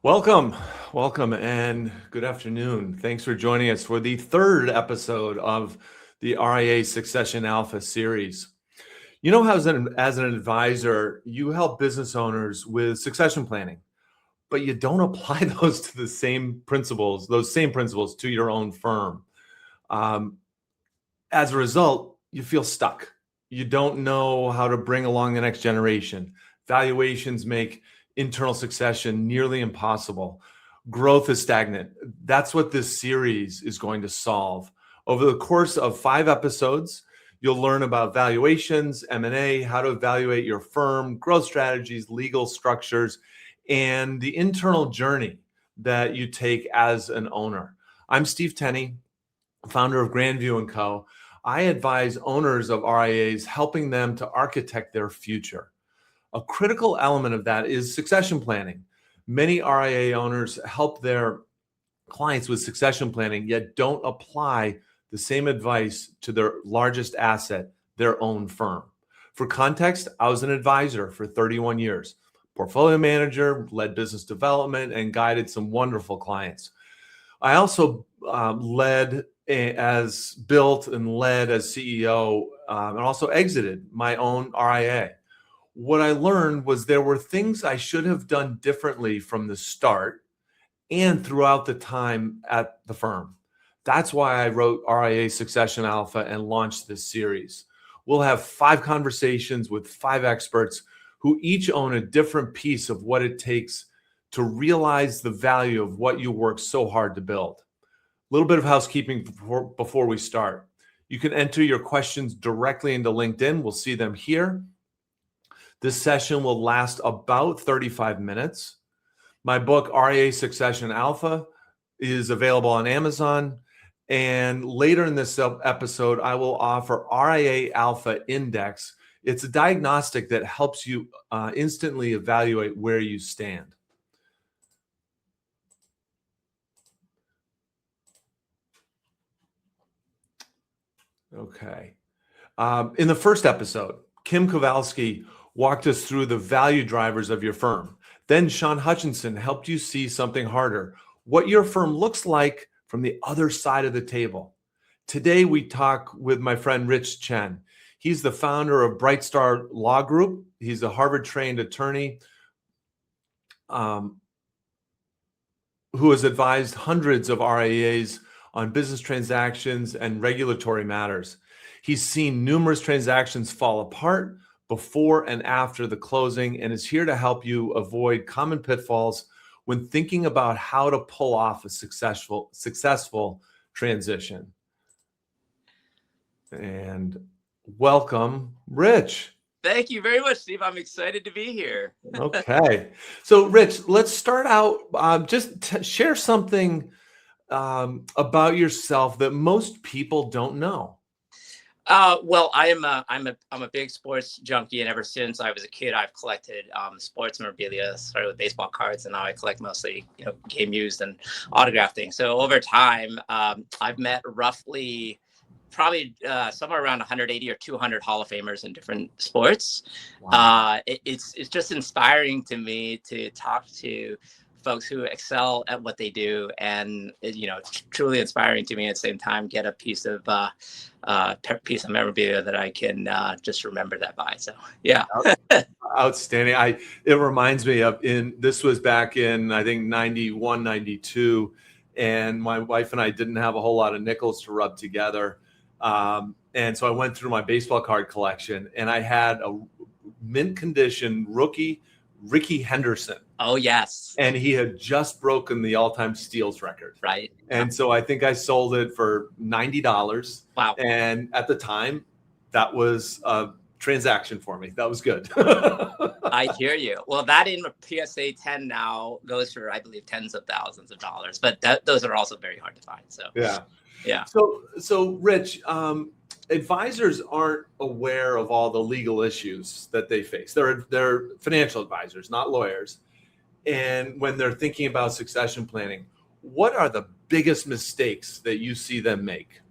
Welcome, and good afternoon. Thanks for joining us for the third episode of the RIA Succession Alpha series. You know how as an advisor, you help business owners with succession planning, but you don't apply those same principles to your own firm. As a result, you feel stuck. You don't know how to bring along the next generation. Valuations make internal succession nearly impossible. Growth is stagnant. That's what this series is going to solve. Over the course of 5 episodes, you'll learn about valuations, M&A, how to evaluate your firm, growth strategies, legal structures, and the internal journey that you take as an owner. I'm Steve Tenney, founder of Grandview & Co. I advise owners of RIAs, helping them to architect their future. A critical element of that is succession planning. Many RIA owners help their clients with succession planning, yet don't apply the same advice to their largest asset, their own firm. For context, I was an advisor for 31 years, portfolio manager, led business development, and guided some wonderful clients. I also built and led as CEO, and also exited my own RIA. What I learned was there were things I should have done differently from the start and throughout the time at the firm. That's why I wrote RIA Succession Alpha and launched this series. We'll have 5 conversations with 5 experts who each own a different piece of what it takes to realize the value of what you work so hard to build. A little bit of housekeeping before we start. You can enter your questions directly into LinkedIn. We'll see them here. This session will last about 35 minutes. My book, RIA Succession Alpha, is available on Amazon. And later in this episode, I will offer RIA Alpha Index. It's a diagnostic that helps you instantly evaluate where you stand. Okay. In the first episode, Kim Kowalski walked us through the value drivers of your firm. Then Sean Hutchinson helped you see something harder, what your firm looks like from the other side of the table. Today, we talk with my friend Chen. He's the founder of Bright Star Law Group. He's a Harvard-trained attorney who has advised hundreds of RIAs on business transactions and regulatory matters. He's seen numerous transactions fall apart before and after the closing, and is here to help you avoid common pitfalls when thinking about how to pull off a successful transition. And welcome, Rich. Thank you very much, Steve. I'm excited to be here. Okay. So, Rich, let's start out. Share something about yourself that most people don't know. Well, I'm a big sports junkie, and ever since I was a kid, I've collected sports memorabilia. Started with baseball cards, and now I collect mostly, game used and autographed things. So over time, I've met probably somewhere around 180 or 200 Hall of Famers in different sports. Wow. It's just inspiring to me to talk to folks who excel at what they do, and it's truly inspiring to me at the same time. Get a piece of memorabilia that I can just remember that by. So yeah. Outstanding. It reminds me of this was back in, I think, 91, 92, and my wife and I didn't have a whole lot of nickels to rub together, and so I went through my baseball card collection, and I had a mint condition rookie Rickey Henderson. Oh, yes. And he had just broken the all-time steals record. Right. And so I think I sold it for $90. Wow. And at the time, that was a transaction for me. That was good. I hear you. Well, that in PSA 10 now goes for, I believe, tens of thousands of dollars. But those are also very hard to find. So yeah. So Rich, advisors aren't aware of all the legal issues that they face. They're financial advisors, not lawyers. And when they're thinking about succession planning, what are the biggest mistakes that you see them make?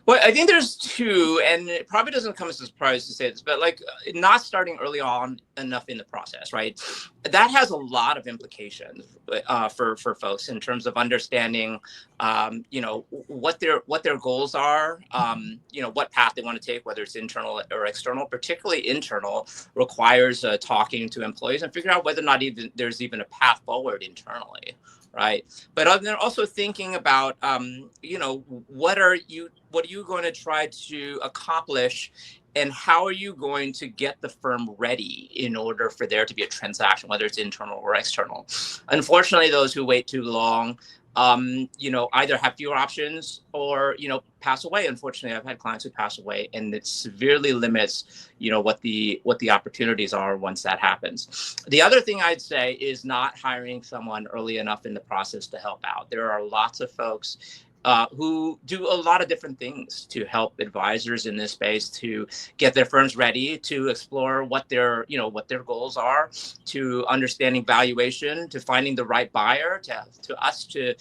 Well, I think there's two, and it probably doesn't come as a surprise to say this, but like not starting early on enough in the process, right? That has a lot of implications for folks in terms of understanding, what their goals are, what path they want to take, whether it's internal or external. Particularly internal requires talking to employees and figuring out whether or not even there's even a path forward internally. Right. But then also thinking about, what are you going to try to accomplish, and how are you going to get the firm ready in order for there to be a transaction, whether it's internal or external? Unfortunately, those who wait too long, either have fewer options or, pass away. Unfortunately, I've had clients who pass away, and it severely limits, what the opportunities are once that happens. The other thing I'd say is not hiring someone early enough in the process to help out. There are lots of folks who do a lot of different things to help advisors in this space to get their firms ready, to explore what their goals are, to understanding valuation, to finding the right buyer, to us to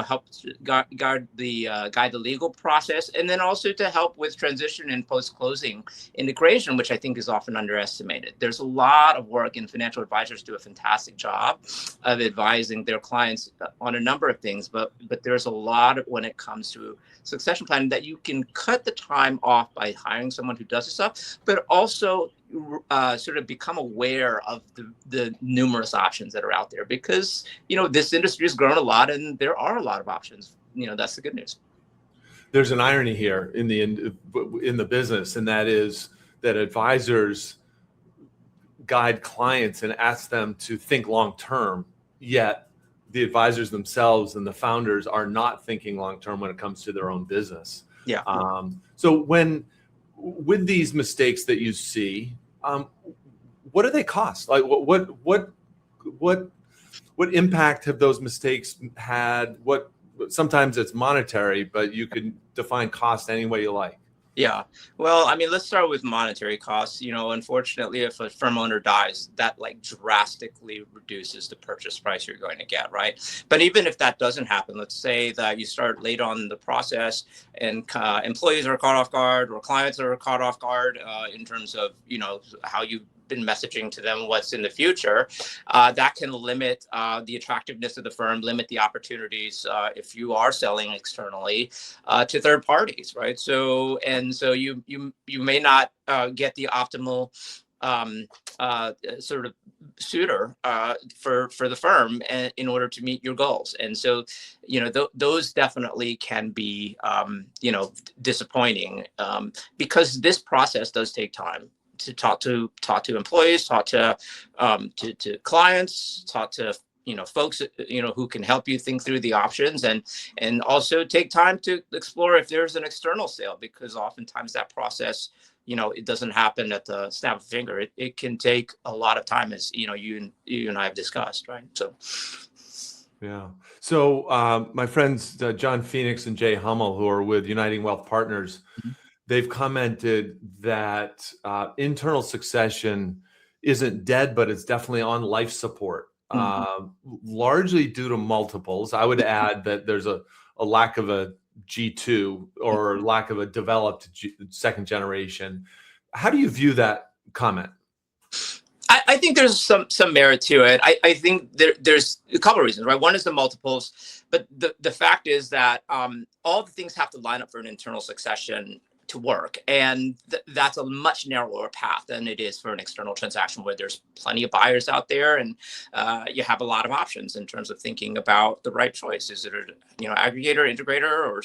help guide the legal process, and then also to help with transition and post-closing integration, which I think is often underestimated. There's a lot of work, and financial advisors do a fantastic job of advising their clients on a number of things, but there's a lot when it comes to succession planning that you can cut the time off by hiring someone who does this stuff, but also sort of become aware of the numerous options that are out there, because this industry has grown a lot and there are a lot of options. That's the good news. There's an irony here in the business, and that is that advisors guide clients and ask them to think long term, yet the advisors themselves and the founders are not thinking long term when it comes to their own business. Yeah. So with these mistakes that you see, what do they cost? Like what impact have those mistakes had? Sometimes it's monetary, but you can define cost any way you like. Yeah. Well, I mean, let's start with monetary costs. Unfortunately, if a firm owner dies, that drastically reduces the purchase price you're going to get, right? But even if that doesn't happen, let's say that you start late on in the process and employees are caught off guard, or clients are caught off guard in terms of, how you've been messaging to them what's in the future, that can limit the attractiveness of the firm, limit the opportunities if you are selling externally to third parties, right? So you may not get the optimal sort of suitor for the firm in order to meet your goals. And so, those definitely can be, disappointing because this process does take time to talk to employees, talk to clients, talk to folks who can help you think through the options, and also take time to explore if there's an external sale, because oftentimes that process it doesn't happen at the snap of a finger. It can take a lot of time, as you and I have discussed, right? So yeah. So my friends John Phoenix and Jay Hummel, who are with Uniting Wealth Partners, they've commented that internal succession isn't dead, but it's definitely on life support, largely due to multiples. I would add that there's a lack of a G2 or lack of a developed second generation. How do you view that comment? I think there's some merit to it. I think there's a couple of reasons, right? One is the multiples, but the fact is that all the things have to line up for an internal succession to work, and that's a much narrower path than it is for an external transaction, where there's plenty of buyers out there, and you have a lot of options in terms of thinking about the right choice. Is it aggregator, integrator, or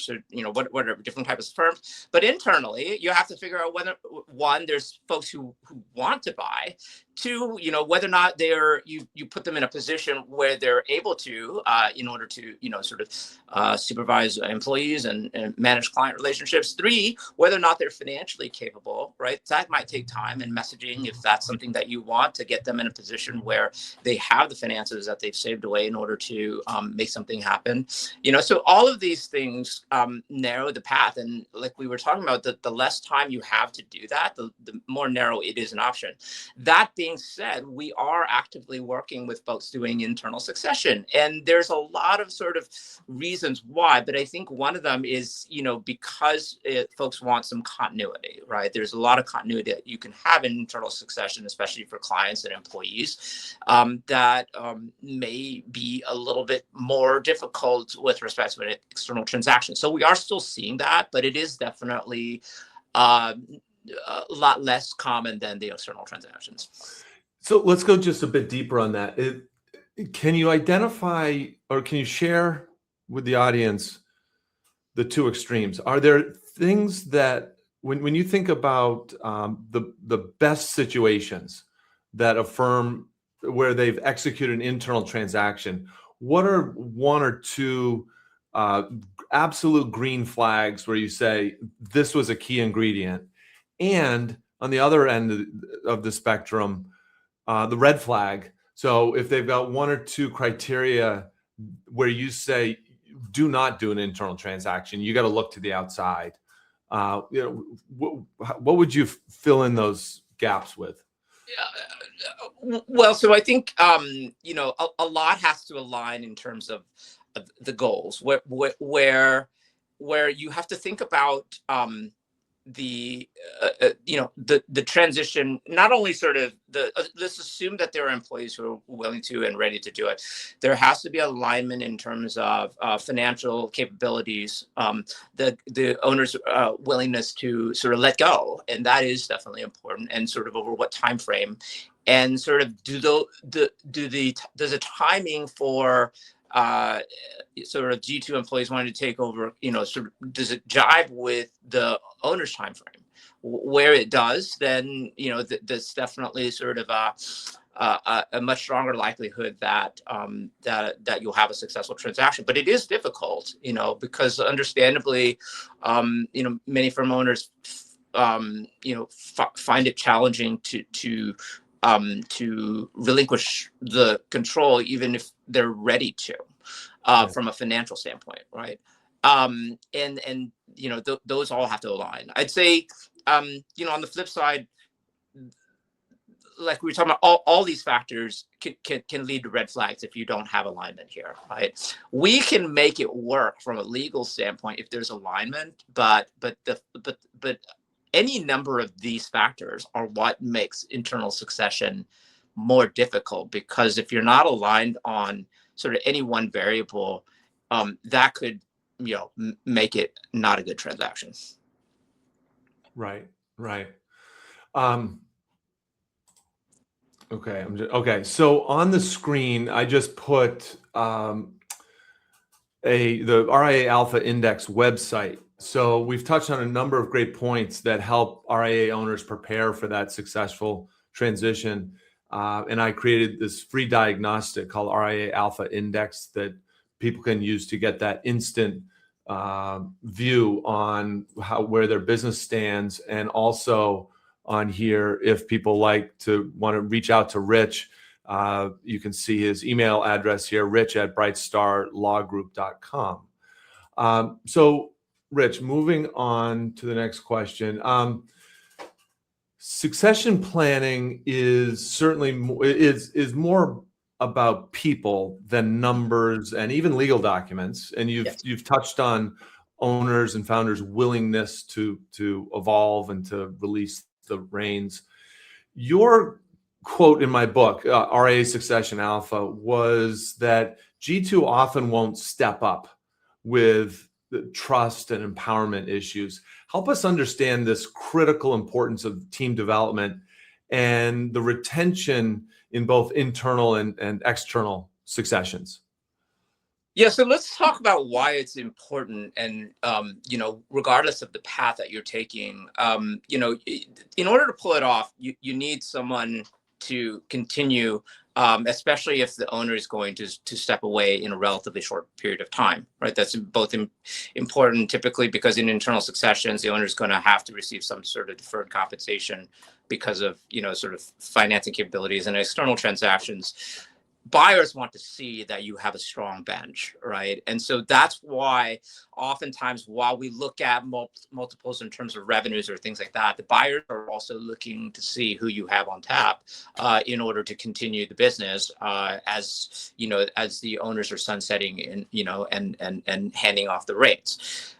whatever different types of firms? But internally, you have to figure out whether, one, there's folks who want to buy. Two, whether or not you put them in a position where they're able to, in order to, sort of supervise employees and manage client relationships. Three, whether or not they're financially capable, right? That might take time and messaging, if that's something that you want, to get them in a position where they have the finances that they've saved away in order to make something happen. So all of these things narrow the path. And like we were talking about, the less time you have to do that, the more narrow it is an option. That being being said, we are actively working with folks doing internal succession. And there's a lot of sort of reasons why, but I think one of them is, because folks want some continuity, right? There's a lot of continuity that you can have in internal succession, especially for clients and employees, that may be a little bit more difficult with respect to an external transaction. So we are still seeing that, but it is definitely a lot less common than the external transactions. So let's go just a bit deeper on that. Can you identify, or can you share with the audience the two extremes? Are there things that, when you think about the best situations that a firm where they've executed an internal transaction, what are one or two absolute green flags where you say this was a key ingredient? And on the other end of the spectrum, the red flag. So if they've got one or two criteria where you say, do not do an internal transaction, you got to look to the outside. What would you fill in those gaps with? Well, so I think, a lot has to align in terms of the goals where you have to think about, the transition, not only sort of let's assume that there are employees who are willing to and ready to do it. There has to be alignment in terms of financial capabilities, the owner's willingness to sort of let go, and that is definitely important, and sort of over what time frame, and sort of does the timing for sort of G2 employees wanting to take over, sort of, does it jive with the owner's time frame? Where it does, then there's definitely sort of a much stronger likelihood that that you'll have a successful transaction. But it is difficult, because understandably, many firm owners, find it challenging to relinquish the control, even if they're ready to, from a financial standpoint, right? Those all have to align. I'd say, on the flip side, like we were talking about, all these factors can lead to red flags if you don't have alignment here, right? We can make it work from a legal standpoint if there's alignment, but any number of these factors are what makes internal succession more difficult, because if you're not aligned on sort of any one variable, that could, make it not a good transaction. Right. Okay. So on the screen, I just put the RIA Alpha Index website. So we've touched on a number of great points that help RIA owners prepare for that successful transition. And I created this free diagnostic called RIA Alpha Index that people can use to get that instant view on where their business stands, and also on here, if people want to reach out to Rich, you can see his email address here, rich@brightstarlawgroup.com. So Rich, moving on to the next question. Succession planning is certainly is more about people than numbers and even legal documents. And you've touched on owners and founders' willingness to evolve and to release the reins. Your quote in my book, RIA Succession Alpha, was that G2 often won't step up with the trust and empowerment issues. Help us understand this critical importance of team development and the retention in both internal and external successions. Yeah, so let's talk about why it's important, and regardless of the path that you're taking, in order to pull it off, you need someone to continue, especially if the owner is going to step away in a relatively short period of time, right? That's both important typically because in internal successions, the owner is going to have to receive some sort of deferred compensation because of, sort of financing capabilities, and external transactions, buyers want to see that you have a strong bench, right? And so that's why oftentimes while we look at multiples in terms of revenues or things like that, the buyers are also looking to see who you have on tap in order to continue the business as as the owners are sunsetting and handing off the reins.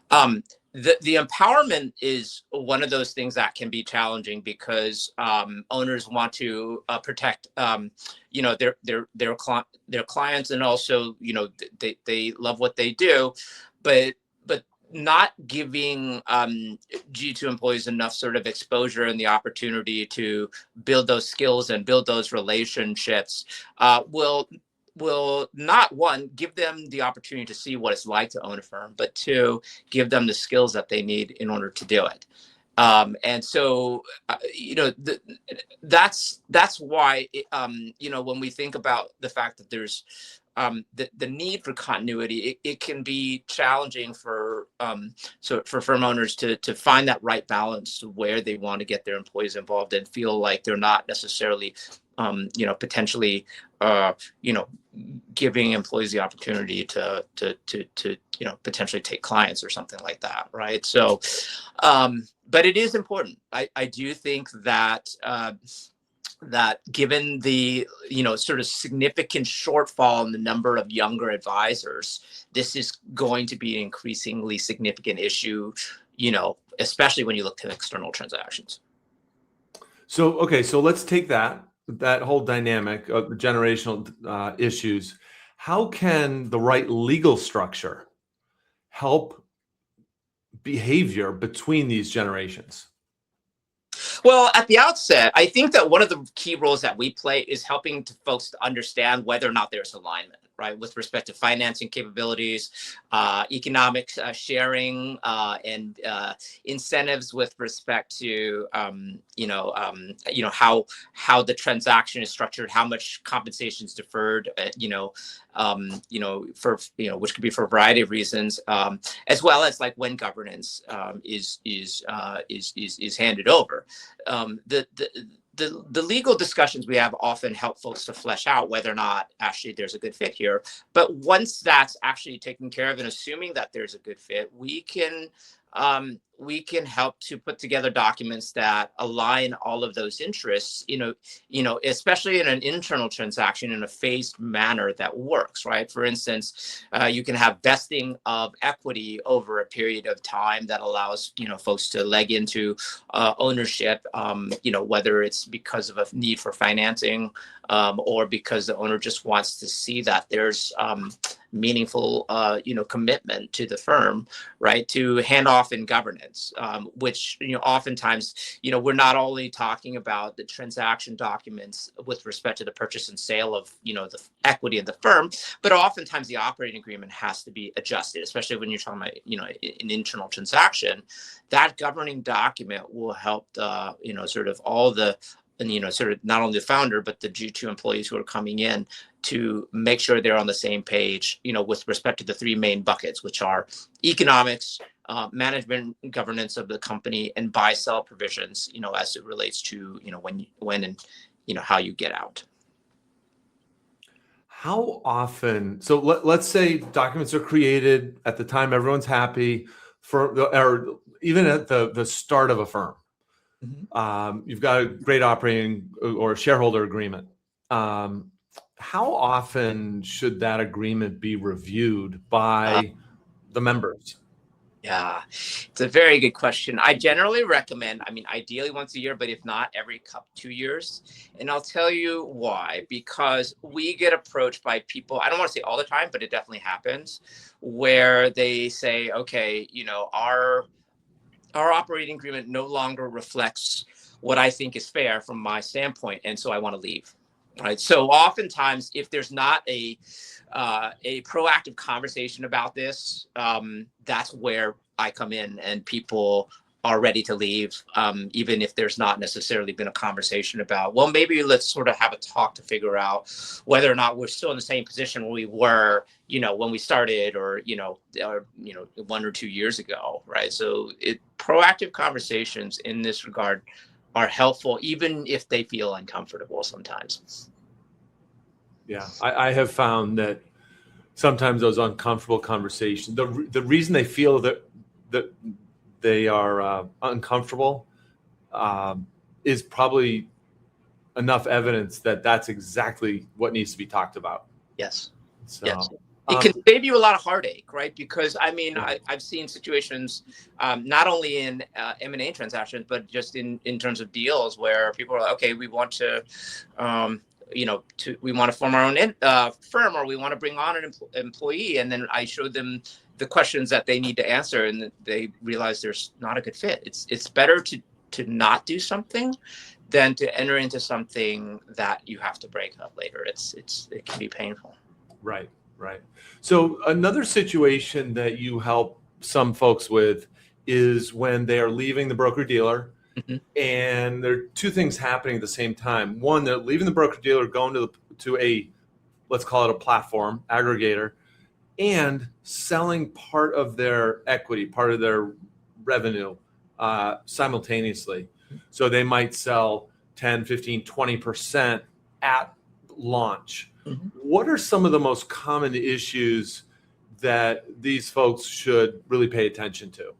The empowerment is one of those things that can be challenging because owners want to protect their clients, and also they love what they do, but not giving G2 employees enough sort of exposure and the opportunity to build those skills and build those relationships will not, one, give them the opportunity to see what it's like to own a firm, but two, give them the skills that they need in order to do it. And so, that's why, when we think about the fact that there's the need for continuity, it can be challenging for firm owners to find that right balance where they want to get their employees involved and feel like they're not necessarily potentially giving employees the opportunity to potentially take clients or something like that, right? So but it is important. I do think that that given the sort of significant shortfall in the number of younger advisors, this is going to be an increasingly significant issue, especially when you look to external transactions. So let's take that whole dynamic of the generational issues. How can the right legal structure help behavior between these generations? Well, at the outset, I think that one of the key roles that we play is helping folks to understand whether or not there's alignment, right, with respect to financing capabilities, economic sharing, and incentives with respect to how the transaction is structured, how much compensation is deferred, which could be for a variety of reasons, as well as like when governance is handed over. The legal discussions we have often help folks to flesh out whether or not actually there's a good fit here. But once that's actually taken care of, and assuming that there's a good fit, we can help to put together documents that align all of those interests, especially in an internal transaction in a phased manner that works, right? For instance, you can have vesting of equity over a period of time that allows, folks to leg into ownership, whether it's because of a need for financing or because the owner just wants to see that there's meaningful, commitment to the firm, right, to hand off in governance, which, oftentimes, we're not only talking about the transaction documents with respect to the purchase and sale of, the equity of the firm, but oftentimes the operating agreement has to be adjusted, especially when you're talking about, an internal transaction. That governing document will help the, sort of all the, and, sort of not only the founder, but the G2 employees who are coming in to make sure they're on the same page, with respect to the three main buckets, which are economics, management, governance of the company, and buy-sell provisions, as it relates to, when and, how you get out. How often, so let's say documents are created at the time everyone's happy, or even at the start of a firm. Mm-hmm. You've got a great operating or shareholder agreement. How often should that agreement be reviewed by the members? Yeah, it's a very good question. I generally recommend, ideally once a year, but if not, every 2 years. And I'll tell you why. Because we get approached by people, I don't want to say all the time, but it definitely happens, where they say, okay, our operating agreement no longer reflects what I think is fair from my standpoint, and so I want to leave. Right. So oftentimes, if there's not a proactive conversation about this, that's where I come in, and people are ready to leave, even if there's not necessarily been a conversation about, well, maybe let's sort of have a talk to figure out whether or not we're still in the same position where we were, when we started, or 1 or 2 years ago, right? So proactive conversations in this regard are helpful, even if they feel uncomfortable sometimes. Yeah, I have found that sometimes those uncomfortable conversations, the reason they feel that they are uncomfortable is probably enough evidence that that's exactly what needs to be talked about. Yes. So, Yes. It can save you a lot of heartache, right? Because I mean, yeah. I've seen situations, not only in M&A transactions, but just in terms of deals where people are like, okay, we want to, we want to form our own firm, or we want to bring on an employee, and then I showed them the questions that they need to answer, and they realize there's not a good fit. It's better to not do something than to enter into something that you have to break up later. It can be painful. Right. Right. So another situation that you help some folks with is when they are leaving the broker dealer, Mm-hmm. and there are two things happening at the same time. One, they're leaving the broker dealer, going to a, let's call it a platform aggregator, and selling part of their equity, part of their revenue simultaneously. So they might sell 10, 15, 20% at launch. Mm-hmm. What are some of the most common issues that these folks should really pay attention to?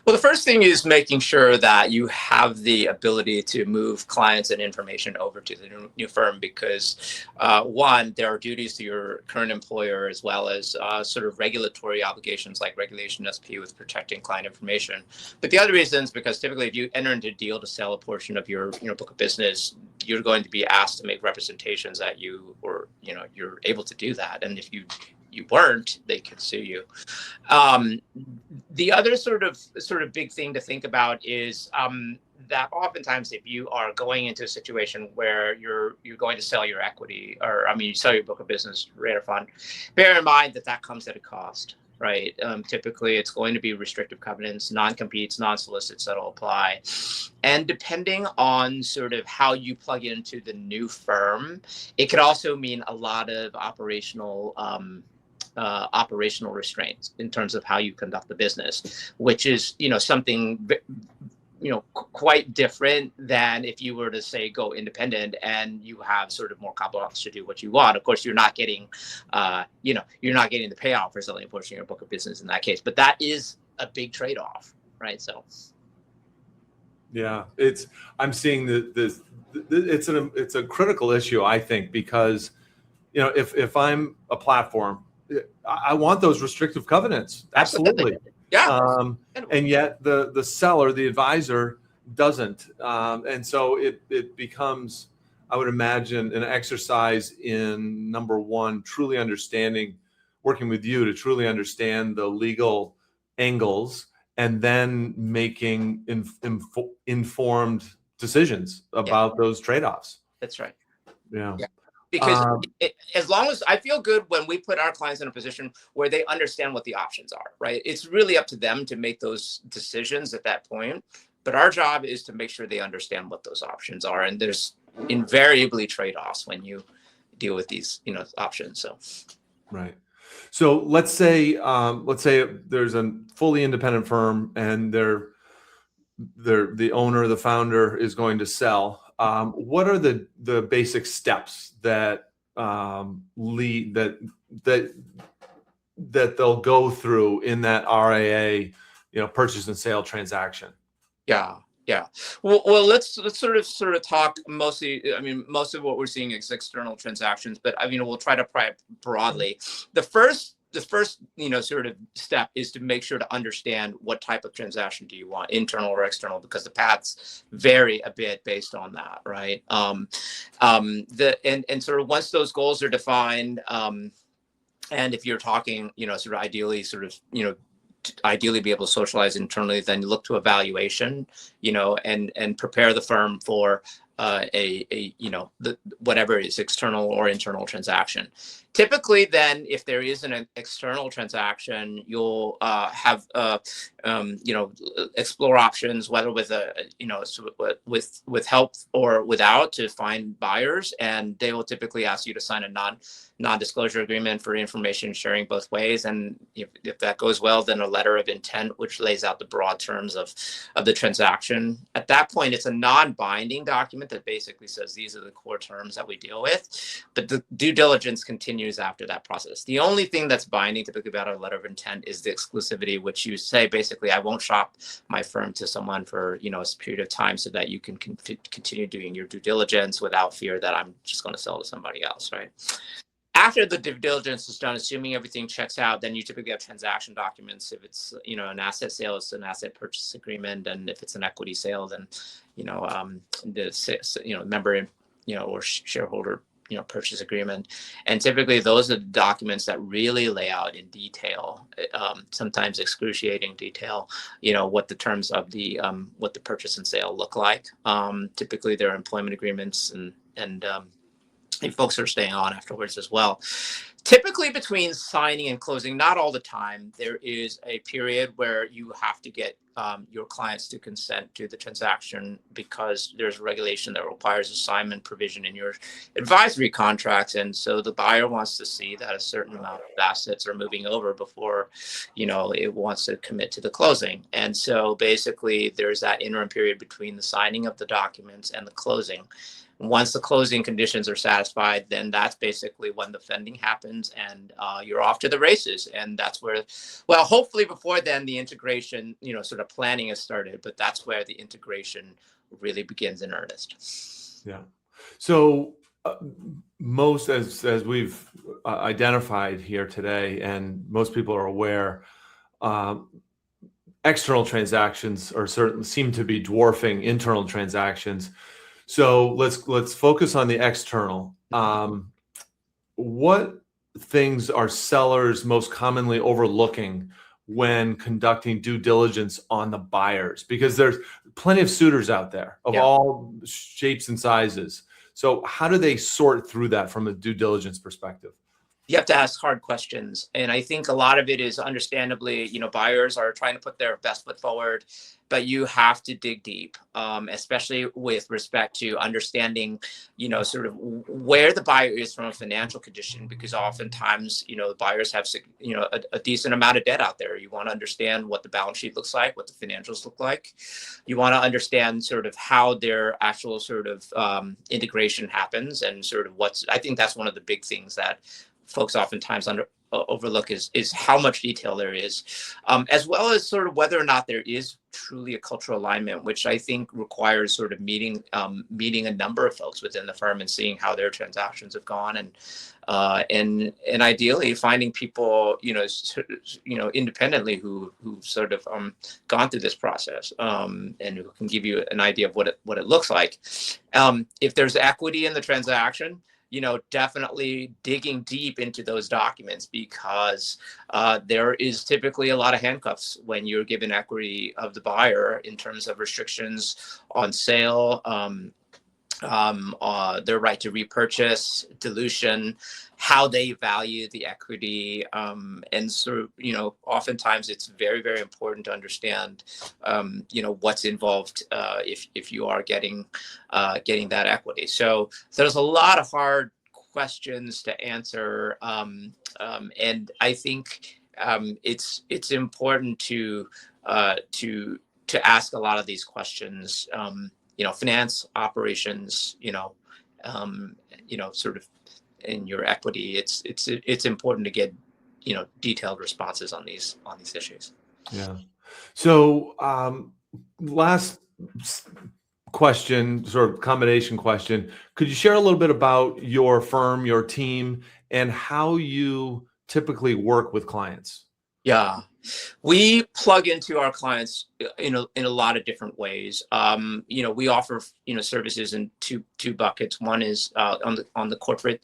Well, the first thing is making sure that you have the ability to move clients and information over to the new firm, because one, there are duties to your current employer, as well as sort of regulatory obligations like Regulation SP with protecting client information. But the other reason is because typically if you enter into a deal to sell a portion of your book of business, you're going to be asked to make representations that you're able to do that. And if you weren't, they could sue you. The other sort of big thing to think about is that oftentimes if you are going into a situation where you're going to sell your equity, or you sell your book of business rate or fund, bear in mind that comes at a cost, right? Typically it's going to be restrictive covenants, non-competes, non-solicits that'll apply. And depending on sort of how you plug into the new firm, it could also mean a lot of operational restraints in terms of how you conduct the business, which is something quite different than if you were to say go independent and you have sort of more carte blanche to do what you want. Of course, you're not getting the payoff for selling a portion of your book of business in that case, but that is a big trade-off, right? So yeah, I'm seeing it's a critical issue, I think, because if I'm a platform, I want those restrictive covenants. Absolutely. Yeah. And yet the seller, the advisor, doesn't. And so it becomes, I would imagine, an exercise in, number one, truly understanding, working with you to truly understand the legal angles, and then making informed decisions about those trade-offs. That's right. Yeah. Because as long as I feel good when we put our clients in a position where they understand what the options are, right? It's really up to them to make those decisions at that point. But our job is to make sure they understand what those options are. And there's invariably trade-offs when you deal with these, options. So, right. So let's say there's a fully independent firm, and the owner, the founder, is going to sell. What are the basic steps that lead that they'll go through in that RIA, purchase and sale transaction? Yeah. Well, let's sort of talk mostly. Most of what we're seeing is external transactions, but we'll try to pry it broadly. The first sort of step is to make sure to understand what type of transaction do you want, internal or external, because the paths vary a bit based on that, right? And sort of once those goals are defined, and if you're talking, sort of ideally be able to socialize internally, then you look to evaluation, and prepare the firm for whatever is external or internal transaction. Typically, then, if there is an external transaction, you'll have explore options, whether with with help or without, to find buyers, and they will typically ask you to sign a non-disclosure agreement for information sharing both ways. And if that goes well, then a letter of intent, which lays out the broad terms of the transaction. At that point, it's a non-binding document that basically says these are the core terms that we deal with. But the due diligence continues after that process. The only thing that's binding typically about a letter of intent is the exclusivity, which you say basically, I won't shop my firm to someone for a period of time so that you can continue doing your due diligence without fear that I'm just going to sell to somebody else, right? After the due diligence is done, assuming everything checks out, then you typically have transaction documents. If it's an asset sale, it's an asset purchase agreement, and if it's an equity sale, then the member or shareholder purchase agreement. And typically those are the documents that really lay out in detail, sometimes excruciating detail, what the terms of the what the purchase and sale look like. Typically they're employment agreements and folks are staying on afterwards as well. Typically between signing and closing, not all the time, there is a period where you have to get your clients to consent to the transaction because there's a regulation that requires assignment provision in your advisory contracts. And so the buyer wants to see that a certain amount of assets are moving over before, it wants to commit to the closing. And so basically there's that interim period between the signing of the documents and the closing. Once the closing conditions are satisfied, then that's basically when the funding happens and you're off to the races. And that's where, well, hopefully before then the integration, sort of planning has started, but that's where the integration really begins in earnest. Yeah. So most, as we've identified here today, and most people are aware, external transactions are certainly seem to be dwarfing internal transactions. So let's focus on the external. What things are sellers most commonly overlooking when conducting due diligence on the buyers? Because there's plenty of suitors out there of all shapes and sizes. So how do they sort through that from a due diligence perspective? You have to ask hard questions. And I think a lot of it is understandably, buyers are trying to put their best foot forward, but you have to dig deep, especially with respect to understanding, sort of where the buyer is from a financial condition, because oftentimes, buyers have, a decent amount of debt out there. You want to understand what the balance sheet looks like, what the financials look like. You want to understand sort of how their actual sort of integration happens and sort of I think that's one of the big things that folks oftentimes overlook is how much detail there is, as well as sort of whether or not there is truly a cultural alignment, which I think requires sort of meeting a number of folks within the firm and seeing how their transactions have gone, and ideally finding people independently who sort of gone through this process, and who can give you an idea of what it looks like. If there's equity in the transaction, definitely digging deep into those documents, because there is typically a lot of handcuffs when you're given equity of the buyer in terms of restrictions on sale, their right to repurchase, dilution, how they value the equity. And so, oftentimes it's very, very important to understand, what's involved if you are getting that equity. So there's a lot of hard questions to answer. And I think it's important to ask a lot of these questions. Finance, operations, sort of in your equity, it's important to get, detailed responses on these issues. Yeah. So last question, sort of combination question. Could you share a little bit about your firm, your team, and how you typically work with clients? Yeah, we plug into our clients in a lot of different ways. We offer services in two buckets. One is on the corporate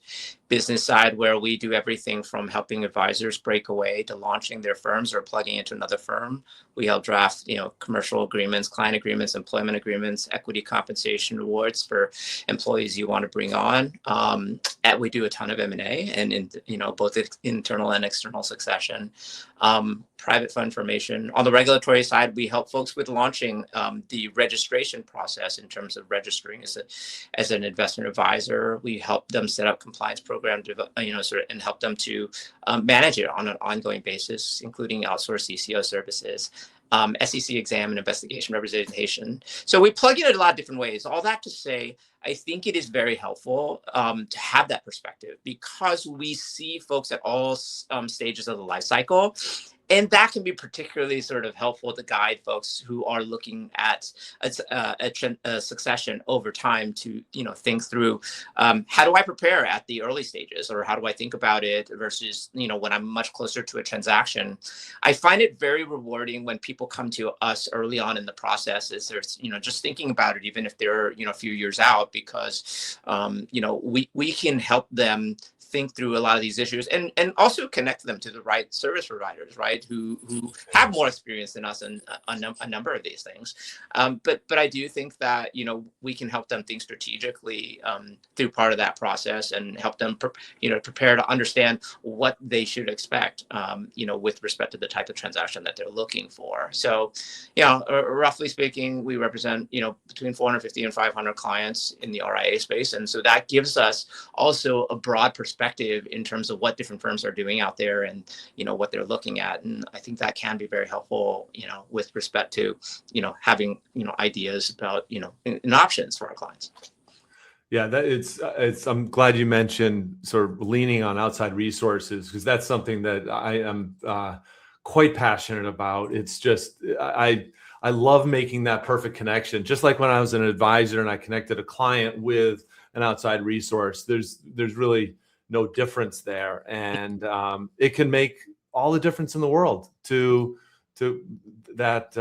business side, where we do everything from helping advisors break away to launching their firms or plugging into another firm. We help draft commercial agreements, client agreements, employment agreements, equity compensation rewards for employees you want to bring on. And we do a ton of M&A and both internal and external succession. private fund formation. On the regulatory side, we help folks with launching the registration process in terms of registering as an investment advisor. We help them set up compliance programs, and help them to manage it on an ongoing basis, including outsourced CCO services, SEC exam and investigation representation. So we plug in a lot of different ways. All that to say, I think it is very helpful to have that perspective, because we see folks at all stages of the life cycle. And that can be particularly sort of helpful to guide folks who are looking at a succession over time to, think through how do I prepare at the early stages, or how do I think about it versus, when I'm much closer to a transaction. I find it very rewarding when people come to us early on in the process, as they're, just thinking about it, even if they're, a few years out, because, we can help them think through a lot of these issues, and also connect them to the right service providers, right, who have more experience than us in a number of these things. But I do think that we can help them think strategically through part of that process, and help them prepare to understand what they should expect with respect to the type of transaction that they're looking for. So roughly speaking, we represent between 450 and 500 clients in the RIA space, and so that gives us also a broad perspective in terms of what different firms are doing out there, and what they're looking at. And I think that can be very helpful with respect to having ideas about and options for our clients. Yeah, I'm glad you mentioned sort of leaning on outside resources, because that's something that I am quite passionate about. It's just I love making that perfect connection. Just like when I was an advisor and I connected a client with an outside resource, there's really no difference there, and it can make all the difference in the world to that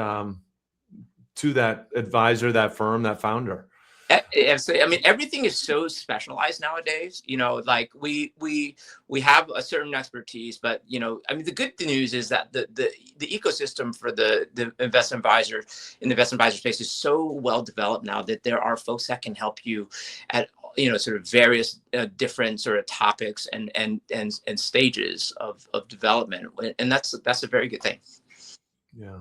advisor, that firm, that founder. Absolutely. I mean, everything is so specialized nowadays. Like we have a certain expertise, but I mean, the good news is that the ecosystem for the investment advisor in the investment advisor space is so well developed now that there are folks that can help you at sort of various different sort of topics and stages of development, and that's a very good thing. Yeah.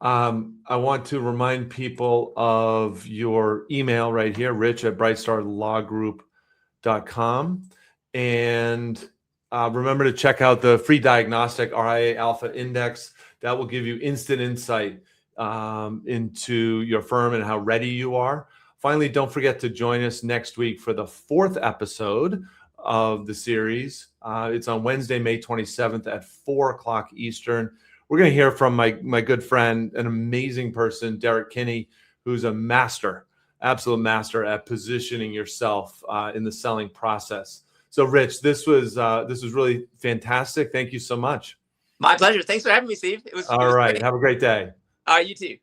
I want to remind people of your email right here, rich@brightstarlawgroup.com. And remember to check out the free diagnostic RIA Alpha Index. That will give you instant insight into your firm and how ready you are. Finally, don't forget to join us next week for the 4th episode of the series. It's on Wednesday, May 27th at 4:00 Eastern. We're going to hear from my good friend, an amazing person, Derek Kinney, who's a master, absolute master at positioning yourself in the selling process. So, Rich, this was really fantastic. Thank you so much. My pleasure. Thanks for having me, Steve. It was all right. great. Have a great day. You too.